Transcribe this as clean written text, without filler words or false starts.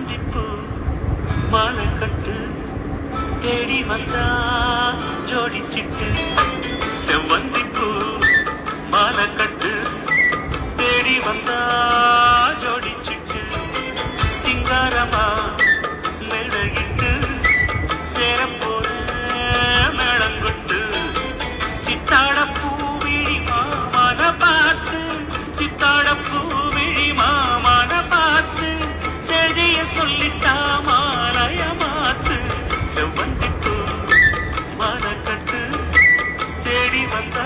செவ்வந்திப்பூ மாலை கட்டு தேடி வந்தா ஜோடிச்சிட்டு செவ்வந்திப்பூ மாலை கட்டு தேடி வந்தா ஜோடிச்சிட்டு சிங்காரமா மேடையிட்டு சேரப்போற மேளங்கொட்டு சித்தாட பூவிழி மாமான பார்த்து சித்தாட பூவிழி மாமான பார்த்து செய்திய சொல்லிட்டா மாலைய மாத்து செவ்வந்திப்பூ மாலை கட்டு தேடி வந்தா